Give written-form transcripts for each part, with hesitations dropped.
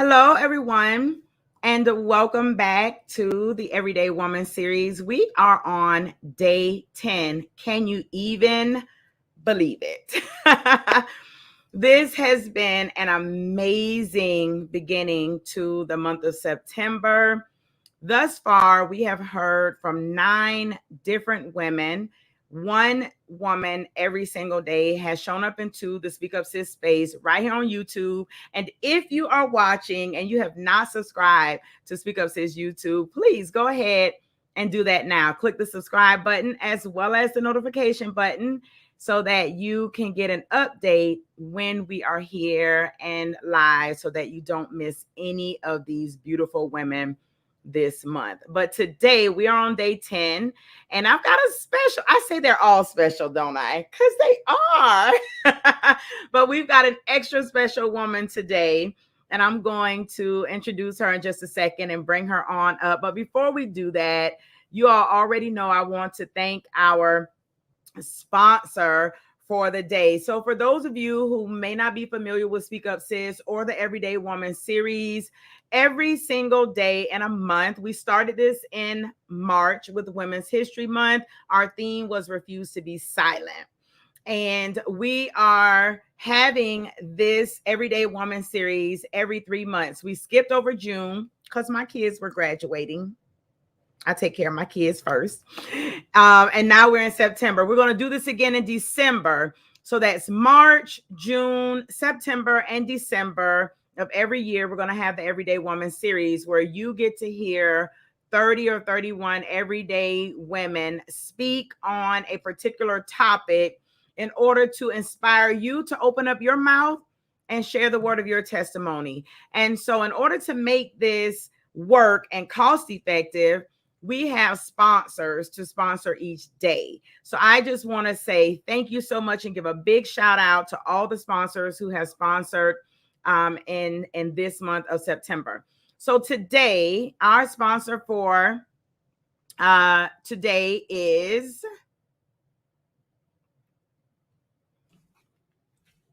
Hello, everyone, and welcome back to the Everyday Woman series. We are on day 10. Can you even believe it? This has been an amazing beginning to the month of September. Thus far, we have heard from 9 different women. One woman every single day has shown up into the Speak Up Sis space right here on YouTube. And if you are watching and you have not subscribed to Speak Up Sis YouTube, please go ahead and do that now. Click the subscribe button as well as the notification button so that you can get an update when we are here and live so that you don't miss any of these beautiful women this month. But today we are on day 10 and I've got a special. I say they're all special, don't I? Because they are. But we've got an extra special woman today and I'm going to introduce her in just a second and bring her on up. But before we do that, you all already know I want to thank our sponsor for the day. So for those of you who may not be familiar with Speak Up Sis or the Everyday Woman series, every single day in a month, we started this in March with Women's History Month. Our theme was Refuse to Be Silent. And we are having this Everyday Woman series every 3 months. We skipped over June because my kids were graduating. I take care of my kids first. And now we're in September. We're going to do this again in December. So that's March, June, September, and December of every year. We're going to have the Everyday Woman series where you get to hear 30 or 31 everyday women speak on a particular topic in order to inspire you to open up your mouth and share the word of your testimony. And so in order to make this work and cost effective, we have sponsors to sponsor each day. So I just want to say thank you so much and give a big shout out to all the sponsors who have sponsored in this month of September. So today, our sponsor for today is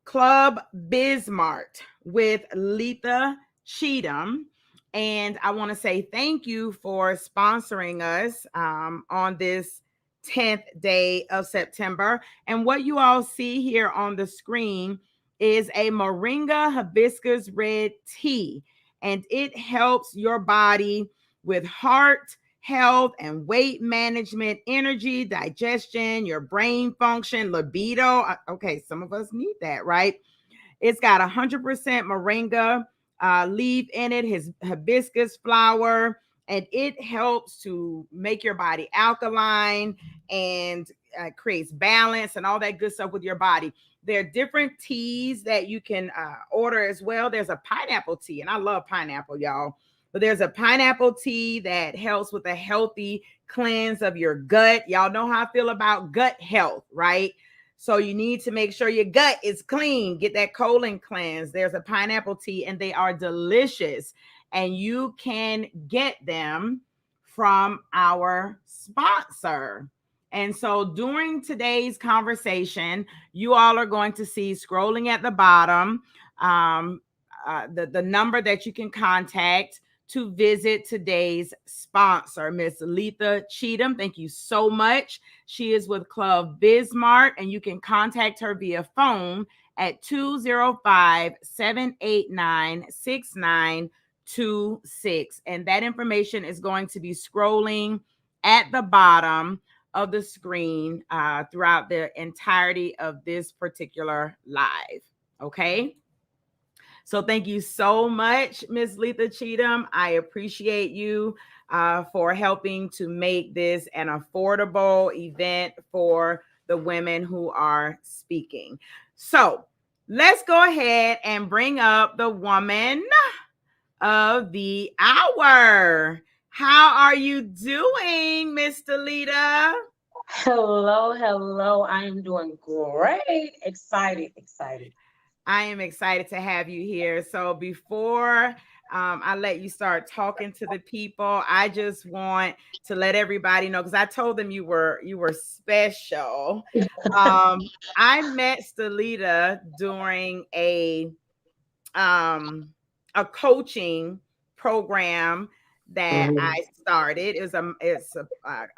Club Bismart with Stelita Cheatam. And I want to say thank you for sponsoring us on this 10th day of September. And what you all see here on the screen is a moringa hibiscus red tea. And it helps your body with heart health and weight management, energy, digestion, your brain function, libido. Okay, some of us need that, right? It's got 100% moringa leaf in it, his hibiscus flower, and it helps to make your body alkaline and creates balance and all that good stuff with your body. There are different teas that you can order as well. There's a pineapple tea, and I love pineapple, y'all. But there's a pineapple tea that helps with a healthy cleanse of your gut. Y'all know how I feel about gut health, right? So you need to make sure your gut is clean. Get that colon cleanse. There's a pineapple tea and they are delicious. And you can get them from our sponsor. And so during today's conversation, you all are going to see scrolling at the bottom the number that you can contact to visit today's sponsor, Miss Stelita Cheatam. Thank you so much. She is with Club Bismart, and you can contact her via phone at 205-789-6926. And that information is going to be scrolling at the bottom of the screen throughout the entirety of this particular live. Okay? So thank you so much, Ms. Stelita Cheatam. I appreciate you for helping to make this an affordable event for the women who are speaking. So let's go ahead and bring up the woman of the hour. How are you doing, Miss Stelita? Hello. I am doing great. Excited. I am excited to have you here. So before I let you start talking to the people, I just want to let everybody know, because I told them you were special. I met Stelita during a a coaching program that Mhm. I started. It's a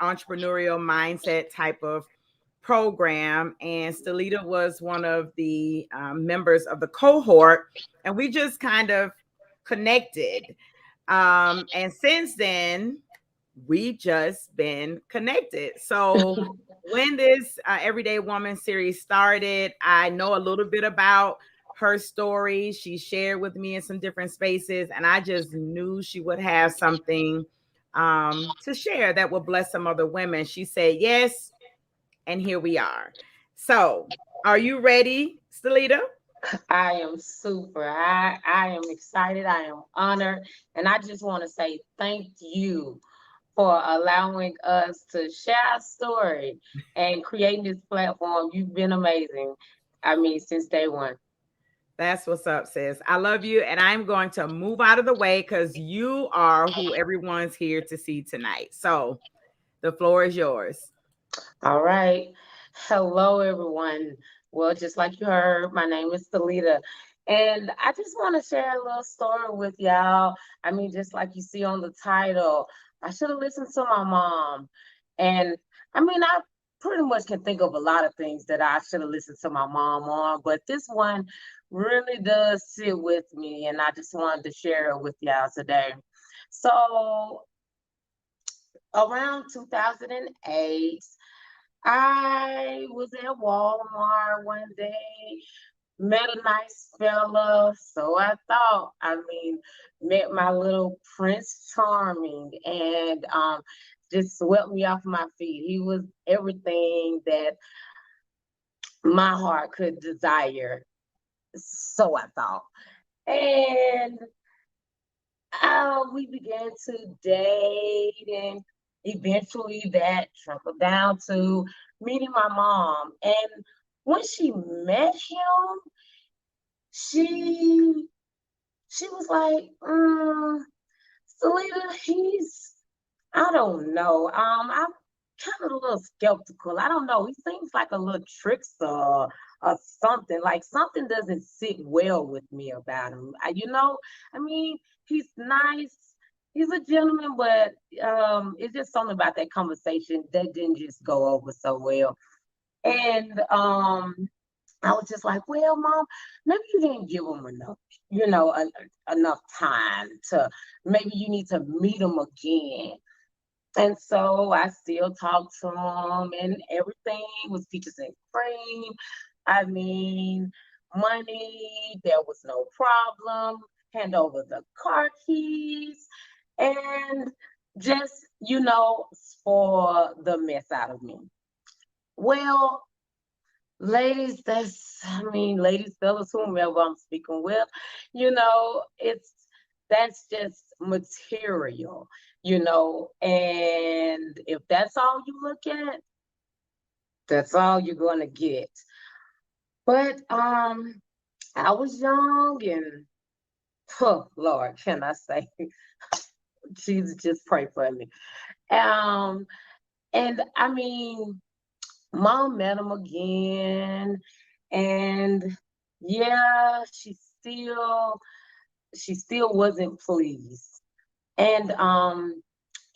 entrepreneurial mindset type of program, and Stelita was one of the members of the cohort, and we just kind of connected. And since then, we just been connected. So when this Everyday Woman series started, I know a little bit about her story. She shared with me in some different spaces, and I just knew she would have something to share that would bless some other women. She said yes, and here we are. So, are you ready, Stelita? I am super. I am excited. I am honored. And I just want to say thank you for allowing us to share our story and creating this platform. You've been amazing. I mean, since day one. That's what's up, sis. I love you, and I'm going to move out of the way because you are who everyone's here to see tonight. So, the floor is yours. All right. Hello, everyone. Well, just like you heard, my name is Stelita. And I just want to share a little story with y'all. I mean, just like you see on the title, I should have listened to my mom. And I mean, I pretty much can think of a lot of things that I should have listened to my mom on, but this one really does sit with me. And I just wanted to share it with y'all today. So, around 2008, I was at Walmart one day, met a nice fella, so I thought. I mean, met my little Prince Charming, and just swept me off my feet. He was everything that my heart could desire, so I thought. And we began to date, and eventually that trickled down to meeting my mom. And when she met him, she she was like, Selena, I don't know. I'm kind of a little skeptical. I don't know. He seems like a little trickster or something. Like something doesn't sit well with me about him. I mean, he's nice. He's a gentleman, but it's just something about that conversation that didn't just go over so well. And I was just like, well, mom, maybe you didn't give him enough, enough time to maybe you need to meet him again. And so I still talk to him, and everything was peaches and cream. I mean, money, there was no problem. Hand over the car keys, and just, for the mess out of me. Well, ladies, ladies, fellas, whomever I'm speaking with, that's just material, and if that's all you look at, that's all you're gonna get. But I was young and oh Lord, can I say, Jesus, just pray for me. Um, and I mean, mom met him again, and yeah, she still wasn't pleased. And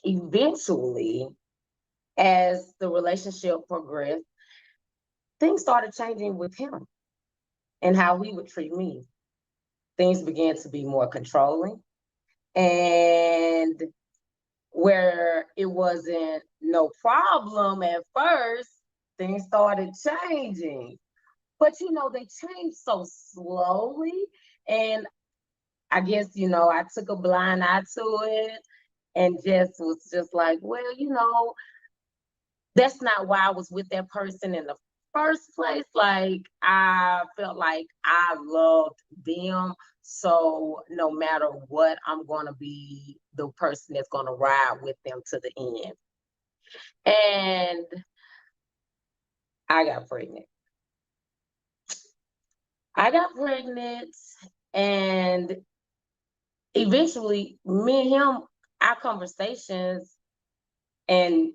eventually, as the relationship progressed, things started changing with him and how he would treat me. Things began to be more controlling, and where it wasn't no problem at first, things started changing. But they changed so slowly, and I guess I took a blind eye to it and just was just like, well, that's not why I was with that person in the first place. Like, I felt like I loved them. So no matter what, I'm going to be the person that's going to ride with them to the end. And I got pregnant. I got pregnant, and eventually, me and him, our conversations and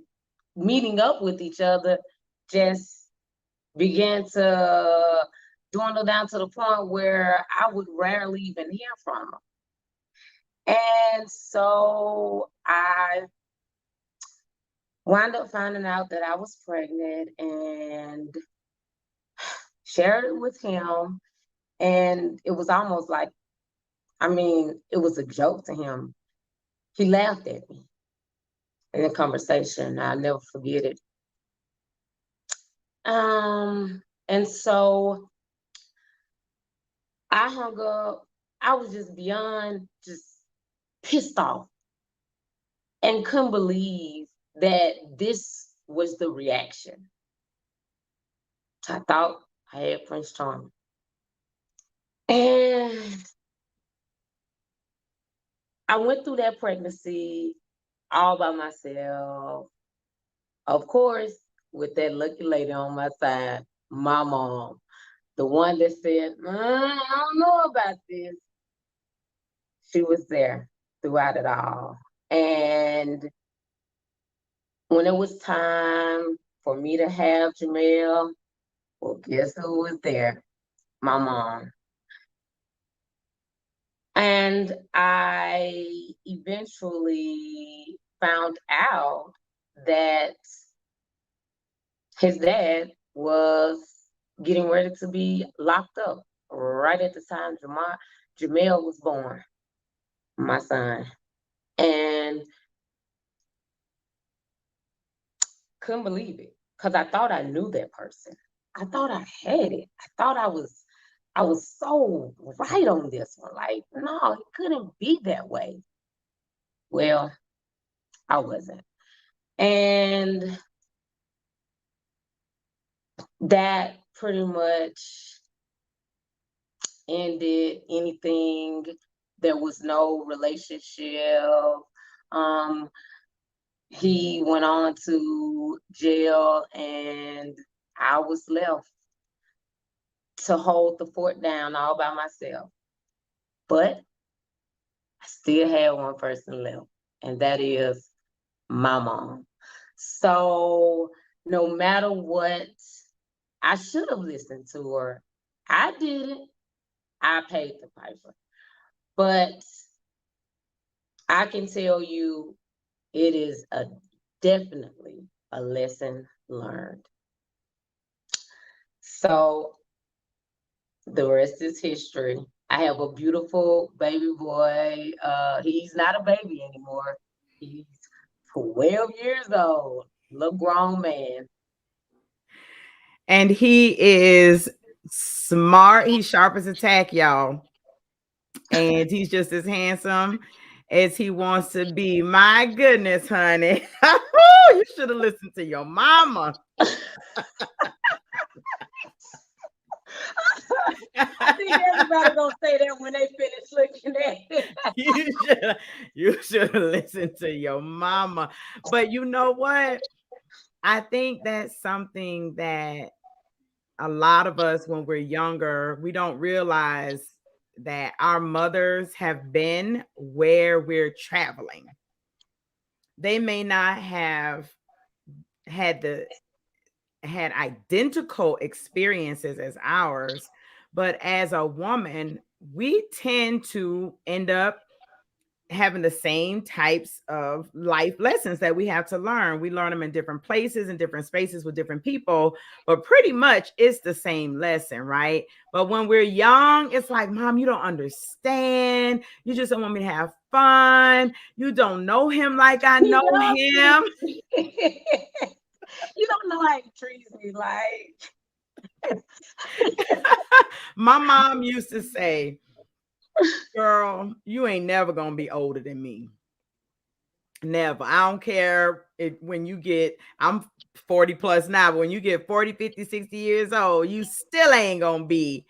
meeting up with each other just began to dwindle down to the point where I would rarely even hear from him. And so I wound up finding out that I was pregnant and shared it with him. And it was almost like, I mean, it was a joke to him. He laughed at me in the conversation. I'll never forget it. And so I hung up. I was just beyond just pissed off and couldn't believe that this was the reaction. I thought I had Prince Charming. And I went through that pregnancy all by myself. Of course, with that lucky lady on my side, my mom, the one that said, I don't know about this. She was there throughout it all. And when it was time for me to have Jamel, well, guess who was there? My mom. And I eventually found out that his dad was getting ready to be locked up right at the time Jamel was born, my son. And couldn't believe it because I thought I knew that person. I thought I had it. I thought I was so right on this one. Like, no, it couldn't be that way. Well, I wasn't. And that pretty much ended anything. There was no relationship. Um, he went on to jail, and I was left to hold the fort down all by myself. But I still had one person left, and that is my mom. So no matter what, I should have listened to her. I didn't. I paid the piper. But I can tell you it is definitely a lesson learned. So the rest is history. I have a beautiful baby boy. He's not a baby anymore. He's 12 years old, little grown man. And he is smart. He's sharp as a tack, y'all. And he's just as handsome as he wants to be. My goodness, honey. You should have listened to your mama. I think everybody gonna say that when they finish looking at it. You should have listened to your mama. But you know what? I think that's something that a lot of us, when we're younger, we don't realize that our mothers have been where we're traveling. They may not have had identical experiences as ours, but as a woman, we tend to end up having the same types of life lessons that we have to learn. We learn them in different places and different spaces with different people, but pretty much it's the same lesson, right? But when we're young, it's like, Mom, you don't understand. You just don't want me to have fun. You don't know him like I know him. You don't know how he treats me like. My mom used to say, girl, you ain't never gonna be older than me. Never. I don't care when you get, I'm 40 plus now, but when you get 40, 50, 60 years old, you still ain't gonna be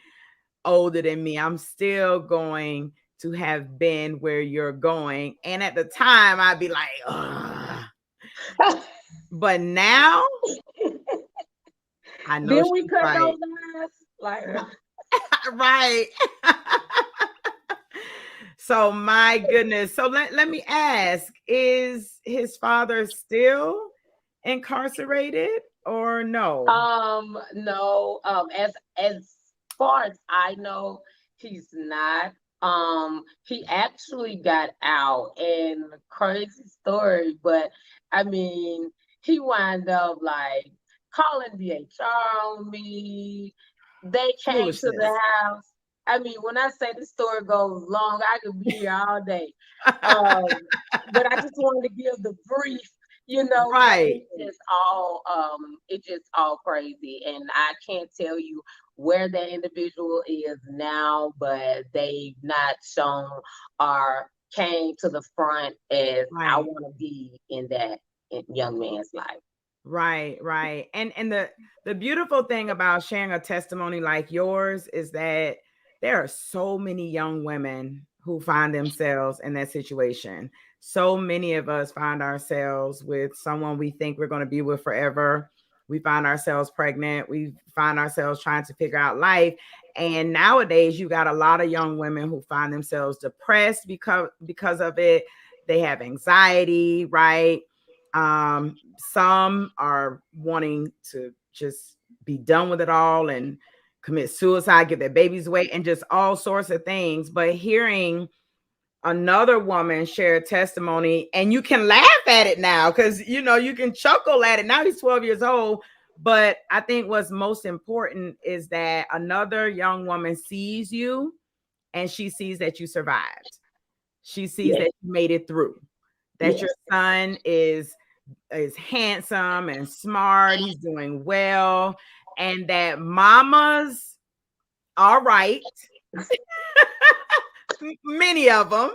older than me. I'm still going to have been where you're going. And at the time, I'd be like, ugh. But now, I know Then we she's cut right. those eyes like Right. So my goodness. So let me ask, is his father still incarcerated or no? no, as far as I know, he's not. He actually got out, and crazy story, but I mean, he wound up like calling VHR on me. They came to the Foolishness. house. I mean, when I say the story goes long, I could be here all day. Um, but I just wanted to give the brief, but Right. it's just all crazy, and I can't tell you where that individual is now, but they've not shown or came to the front as I Right. want to be in that young man's life. Right, right. And the beautiful thing about sharing a testimony like yours is that there are so many young women who find themselves in that situation. So many of us find ourselves with someone we think we're going to be with forever. We find ourselves pregnant. We find ourselves trying to figure out life. And nowadays you got a lot of young women who find themselves depressed because of it. They have anxiety, right? Some are wanting to just be done with it all and commit suicide, give their babies away, and just all sorts of things. But hearing another woman share testimony, and you can laugh at it now because you can chuckle at it. Now he's 12 years old. But I think what's most important is that another young woman sees you and she sees that you survived. She sees Yes, that you made it through, that your yes, son is handsome and smart, he's doing well, and that mama's all right, many of them.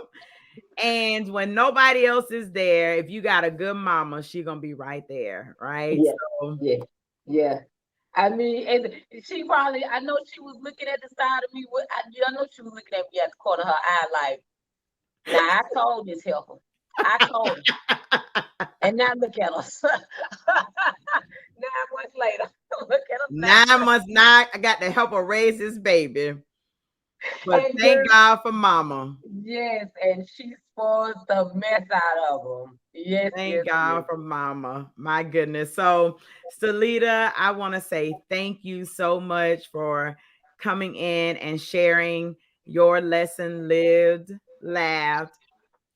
And when nobody else is there, if you got a good mama, she gonna be right there, right? yes, So yes, yeah. I mean, and she probably, I know she was looking at the side of me. I know she was looking at me at the corner of her eye, like, now I told this helper. I told her. And now look at us. 9 months later. Look at us now. 9 months now, I got to help her raise this baby. But And thank girl, God for mama. yes, and she spoils the mess out of them. Yes, Thank yes, God yes. for mama. My goodness. So, Stelita, I want to say thank you so much for coming in and sharing your lesson lived, laughed,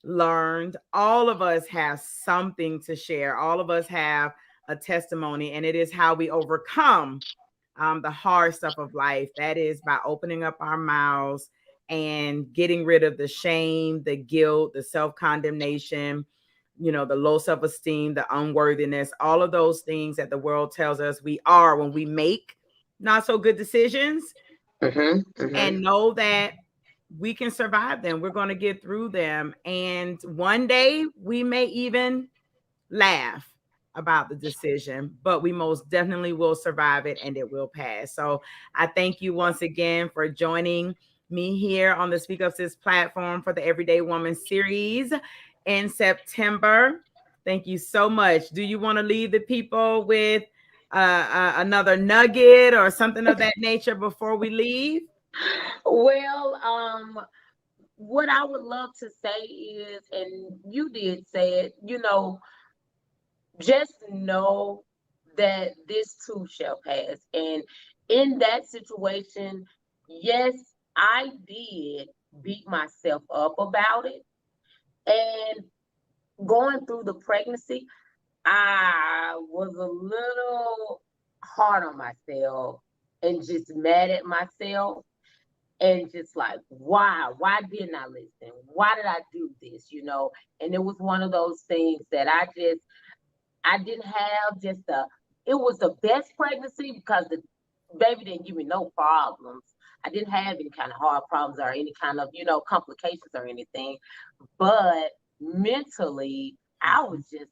learned. All of us have something to share. All of us have a testimony, and it is how we overcome the hard stuff of life. That is by opening up our mouths and getting rid of the shame, the guilt, the self condemnation, the low self esteem, the unworthiness, all of those things that the world tells us we are when we make not so good decisions, Mm-hmm, mm-hmm. and know that we can survive them. We're going to get through them. And one day we may even laugh about the decision, but we most definitely will survive it and it will pass. So I thank you once again for joining me here on the Speak Up Sis platform for the Everyday Woman series in September. Thank you so much. Do you want to leave the people with another nugget or something of that nature before we leave? Well, what I would love to say is, and you did say it, just know that this too shall pass. And in that situation, yes, I did beat myself up about it. And going through the pregnancy, I was a little hard on myself and just mad at myself and just like, why didn't I listen? Why did I do this? And it was one of those things that I didn't have just it was the best pregnancy because the baby didn't give me no problems. I didn't have any kind of hard problems or any kind of, complications or anything. But mentally, I was just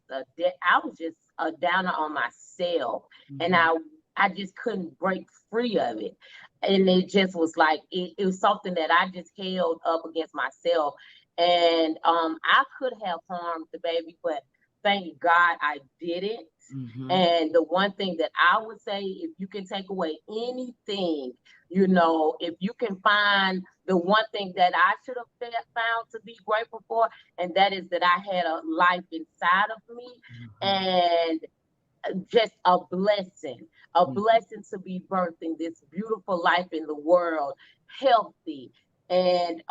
a downer on myself, and Mhm. I just couldn't break free of it. And it just was like it was something that I just held up against myself. And I could have harmed the baby, but thank God I didn't. Mhm. And the one thing that I would say, if you can take away anything, if you can find the one thing that I should have found to be grateful for, and that is that I had a life inside of me, Mhm. and just a Mhm. blessing to be birthing this beautiful life in the world, healthy. And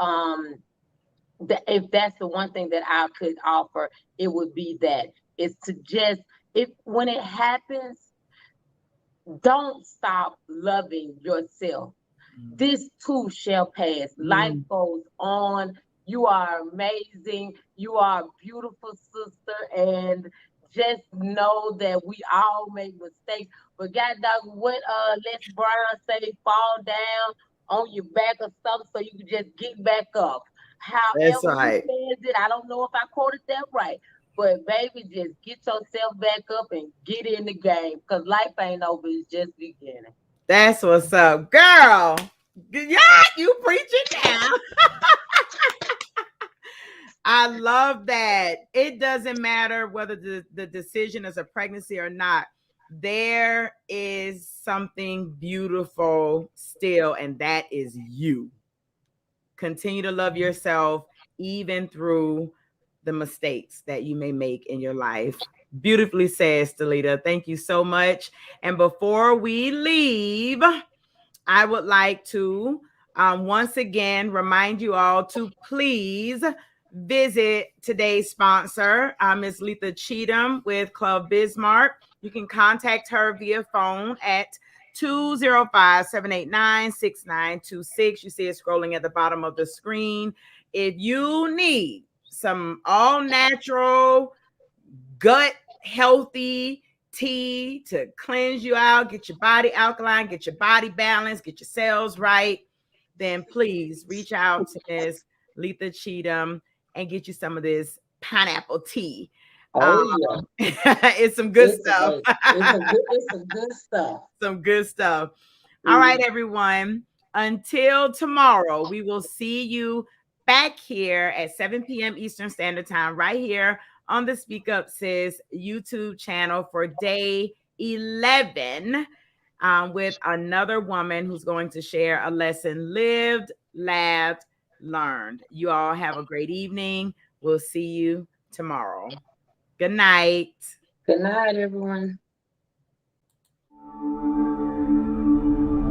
if that's the one thing that I could offer, it would be that, is to just, if when it happens, don't stop loving yourself. This too shall pass. Life Mm. goes on. You are amazing. You are a beautiful sister. And just know that we all make mistakes. But God dog, what Les Brown say, fall down on your back or something so you can just get back up. That's However he right. says it, I don't know if I quoted that right. But baby, just get yourself back up and get in the game. Cause life ain't over, it's just beginning. That's what's up, girl. Yeah, you preaching now. I love that. It doesn't matter whether the decision is a pregnancy or not. There is something beautiful still, and that is you. Continue to love yourself even through the mistakes that you may make in your life. Beautifully said, Stelita. Thank you so much. And before we leave, I would like to once again remind you all to please visit today's sponsor, Ms. Stelita Cheatam with Club Bismarck. You can contact her via phone at 205-789-6926. You see it scrolling at the bottom of the screen. If you need some all natural, gut healthy tea to cleanse you out, get your body alkaline, get your body balanced, get your cells right, then please reach out to Ms. Letha Cheatam and get you some of this pineapple tea. Oh yeah. It's some good It's a stuff. great, it's a good stuff. Some good stuff. All right, Mm. everyone. Until tomorrow, we will see you back here at 7 p.m. Eastern Standard Time, right here on the Speak Up Sis YouTube channel for day 11 with another woman who's going to share a lesson lived, laughed, learned. You all have a great evening. We'll see you tomorrow. Good night. Good night, everyone.